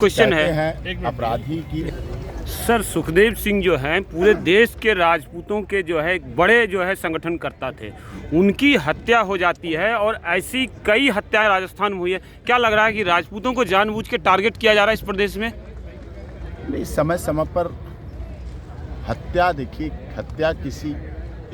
Question है अपराधी की। सर, सुखदेव सिंह जो हैं पूरे देश के राजपूतों के जो है एक बड़े जो है संगठनकर्ता थे, उनकी हत्या हो जाती है और ऐसी कई हत्याएं राजस्थान में हुई है। क्या लग रहा है कि राजपूतों को जानबूझ के टारगेट किया जा रहा है इस प्रदेश में? नहीं, समय समय पर हत्या, देखिए, हत्या किसी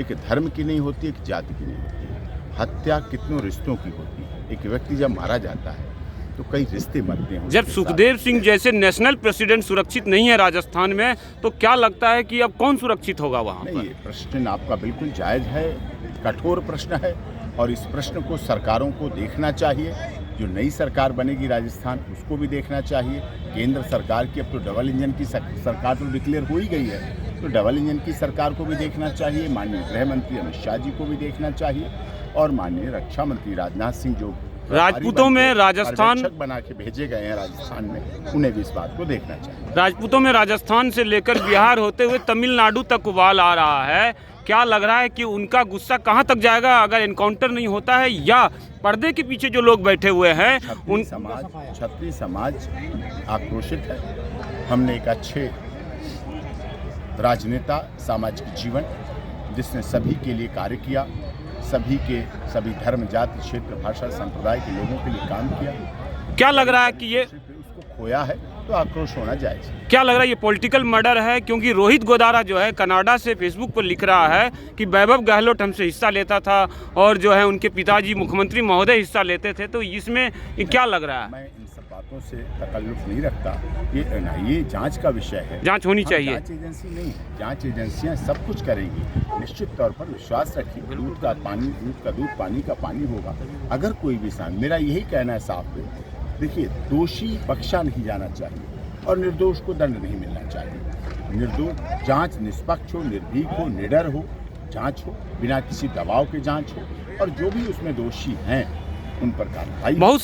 एक धर्म की नहीं होती, एक जाति की नहीं होती। हत्या कितनों रिश्तों की होती है। एक व्यक्ति जब मारा जाता है तो कई रिश्ते मरते हैं। जब सुखदेव सिंह जैसे नेशनल प्रेसिडेंट सुरक्षित नहीं है राजस्थान में, तो क्या लगता है कि अब कौन सुरक्षित होगा वहाँ पर? नहीं, ये प्रश्न आपका बिल्कुल जायज़ है, कठोर प्रश्न है और इस प्रश्न को सरकारों को देखना चाहिए। जो नई सरकार बनेगी राजस्थान, उसको भी देखना चाहिए। केंद्र सरकार की अब तो डबल इंजन की सरकार तो डिक्लेयर हो ही गई है, तो डबल इंजन की सरकार को भी देखना चाहिए। माननीय गृह मंत्री अमित शाह जी को भी देखना चाहिए और माननीय रक्षा मंत्री राजनाथ सिंह जो राजपूतों में राजस्थान बना के भेजे गए हैं राजस्थान में, उन्हें भी इस बात को देखना चाहिए। राजपूतों में राजस्थान से लेकर बिहार होते हुए तमिलनाडु तक उबाल आ रहा है। क्या लग रहा है कि उनका गुस्सा कहां तक जाएगा अगर एनकाउंटर नहीं होता है, या पर्दे के पीछे जो लोग बैठे हुए हैं क्षत्रिय समाज आक्रोशित है। हमने एक अच्छे राजनेता, सामाजिक जीवन जिसने सभी के लिए कार्य किया, सभी धर्म, जाति, क्षेत्र, भाषा, संप्रदाय के लोगों के लिए काम किया। क्या लग रहा है कि ये उसको खोया है तो आक्रोश होना जायज है। क्या लग रहा है ये पॉलिटिकल मर्डर है? क्योंकि रोहित गोदारा जो है कनाडा से फेसबुक पर लिख रहा है कि वैभव गहलोत हमसे हिस्सा लेता था और जो है उनके पिताजी मुख्यमंत्री महोदय हिस्सा लेते थे, तो इसमें क्या लग रहा है? मैं इन सब बातों से तकल्लुफ नहीं रखता। ये जांच का विषय है, जांच होनी चाहिए। जांच एजेंसी नहीं है, जांच एजेंसियां सब कुछ करेंगी। निश्चित तौर पर विश्वास रखिए, दूध का दूध, पानी का पानी होगा। अगर कोई भी इंसान, मेरा यही कहना है साफ, देखिए, दोषी बख्शा नहीं जाना चाहिए और निर्दोष को दंड नहीं मिलना चाहिए। निर्दोष जांच निष्पक्ष हो, निर्भीक हो, निडर हो, जांच हो, बिना किसी दबाव के जांच हो और जो भी उसमें दोषी हैं उन पर कार्रवाई। बहुत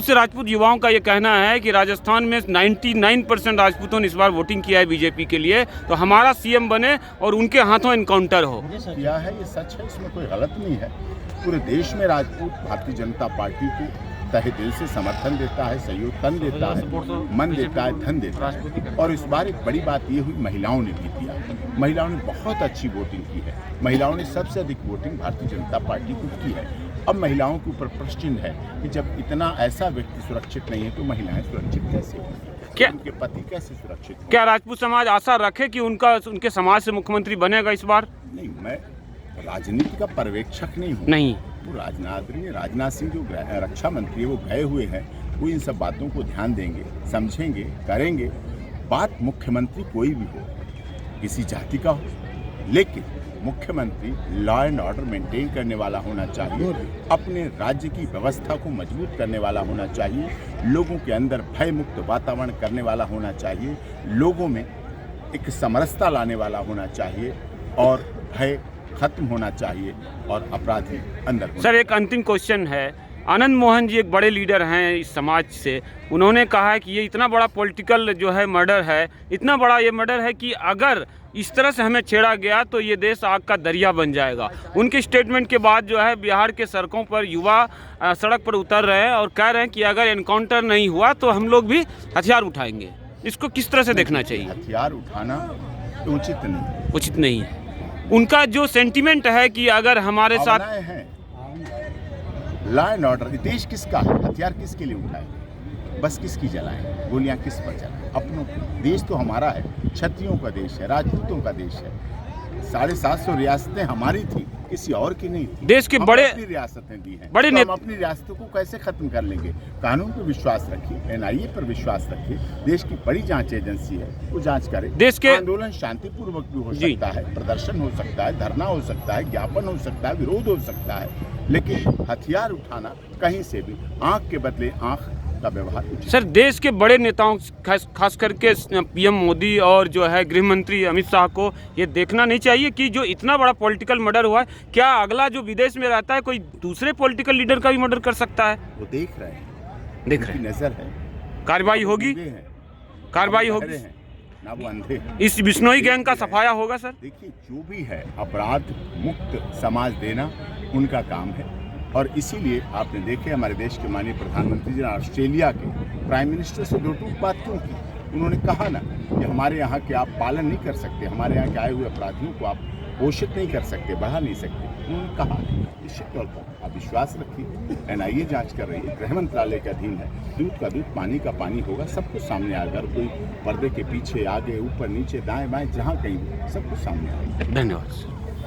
से राजपूत युवाओं का ये कहना है कि राजस्थान में 99% राजपूतों ने इस बार वोटिंग किया है बीजेपी के लिए, तो हमारा सीएम बने और उनके हाथों एनकाउंटर हो। किया है, ये सच है, इसमें कोई गलत नहीं है। पूरे देश में राजपूत भारतीय जनता पार्टी को तहे दिल से समर्थन देता है, सहयोग तन देता है, मन देता है, धन देता है। और इस बार एक बड़ी बात ये हुई, महिलाओं ने भी दिया। महिलाओं ने बहुत अच्छी वोटिंग की है। महिलाओं ने सबसे अधिक वोटिंग भारतीय जनता पार्टी को की है। अब महिलाओं के ऊपर प्रश्न है कि जब इतना ऐसा व्यक्ति सुरक्षित नहीं है तो महिलाएं सुरक्षित कैसे होंगी? क्या उनके पति कैसे सुरक्षित होंगे? क्या राजपूत समाज आशा रखे कि उनके समाज से मुख्यमंत्री बनेगा इस बार? नहीं, मैं राजनीति का पर्यवेक्षक नहीं हूँ। नहीं, तो राजनाथ सिंह जो रक्षा मंत्री है, वो गए हुए हैं, वो इन सब बातों को ध्यान देंगे, समझेंगे, करेंगे। बात मुख्यमंत्री कोई भी हो, किसी जाति का हो, लेकिन मुख्यमंत्री लॉ एंड ऑर्डर मेंटेन करने वाला होना चाहिए, अपने राज्य की व्यवस्था को मजबूत करने वाला होना चाहिए, लोगों के अंदर भय मुक्त वातावरण करने वाला होना चाहिए, लोगों में एक समरसता लाने वाला होना चाहिए और भय खत्म होना चाहिए और अपराधी अंदर। सर, एक अंतिम क्वेश्चन है। आनंद मोहन जी एक बड़े लीडर हैं इस समाज से, उन्होंने कहा है कि ये इतना बड़ा पॉलिटिकल जो है मर्डर है, इतना बड़ा ये मर्डर है कि अगर इस तरह से हमें छेड़ा गया तो ये देश आग का दरिया बन जाएगा। उनके स्टेटमेंट के बाद जो है बिहार के सड़कों पर युवा सड़क पर उतर रहे हैं और कह रहे हैं कि अगर एनकाउंटर नहीं हुआ तो हम लोग भी हथियार उठाएंगे। इसको किस तरह से देखना चाहिए? हथियार उठाना उचित नहीं है। उनका जो सेंटीमेंट है कि अगर हमारे साथ लॉ एंड ऑर्डर, देश किसका है? हथियार किसके लिए उठाए? बस किसकी जलाएं? गोलियां किस पर चलाएं? अपनों। देश तो हमारा है, क्षत्रियों का देश है, राजपूतों का देश है। 750 रियासतें हमारी थी, किसी और की नहीं थी। देश के बड़े अपनी रियासतें दी हैं, बड़े तो हम अपनी रियासतों को कैसे खत्म कर लेंगे? कानून पर विश्वास रखिए, NIA पर विश्वास रखिए। देश की बड़ी जांच एजेंसी है, वो जांच करे। देश के आंदोलन शांतिपूर्वक भी हो सकता है, प्रदर्शन हो सकता है, धरना हो सकता है, ज्ञापन हो सकता है, विरोध हो सकता है, लेकिन हथियार उठाना कहीं से भी आंख के बदले आंख का व्यवहार। सर, देश के बड़े नेताओं खास करके PM मोदी और जो है गृह मंत्री अमित शाह को ये देखना नहीं चाहिए कि जो इतना बड़ा पॉलिटिकल मर्डर हुआ है, क्या अगला जो विदेश में रहता है कोई दूसरे पॉलिटिकल लीडर का भी मर्डर कर सकता है? वो देख रहे हैं, देख रहे हैं, नजर है, कार्रवाई होगी, कार्रवाई होगी ना, वो अंधे। इस बिश्नोई गैंग का सफाया होगा? सर, देखिए, जो भी है अपराध मुक्त समाज देना उनका काम है। और इसीलिए आपने देखे हमारे देश के माननीय प्रधानमंत्री जी ने ऑस्ट्रेलिया के प्राइम मिनिस्टर से दो टूक बात क्यों की। उन्होंने कहा ना कि हमारे यहाँ के आप पालन नहीं कर सकते, हमारे यहाँ के आए हुए अपराधियों को आप पोषित नहीं कर सकते, बढ़ा नहीं सकते। उन्होंने कहा निश्चित तौर पर आप विश्वास रखिए, एनआईए जांच कर रही है, गृह मंत्रालय के अधीन है, दूध का दूध पानी का पानी होगा, सब कुछ सामने आएगा। अगर कोई पर्दे के पीछे आगे ऊपर नीचे दाएं बाएं जहाँ कहीं सब कुछ सामने आएगा। धन्यवाद।